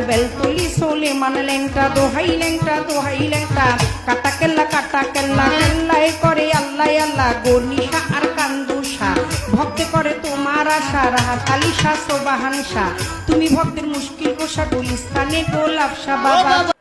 বেলতলি সোলেমান ল্যাংটা দোহাই ল্যাংটা কাটা কেল্লা কেল্লায় করে আল্লাহ আল্লাহ গনিশা আর কান্দুষা ভক্তে করে তোমার আশা রাহাত আলী শাহ সোবাহান শাহ তুমি ভক্তের মুশকিল কোষা গুলিস্তানে গোলাপ শাহ বাবা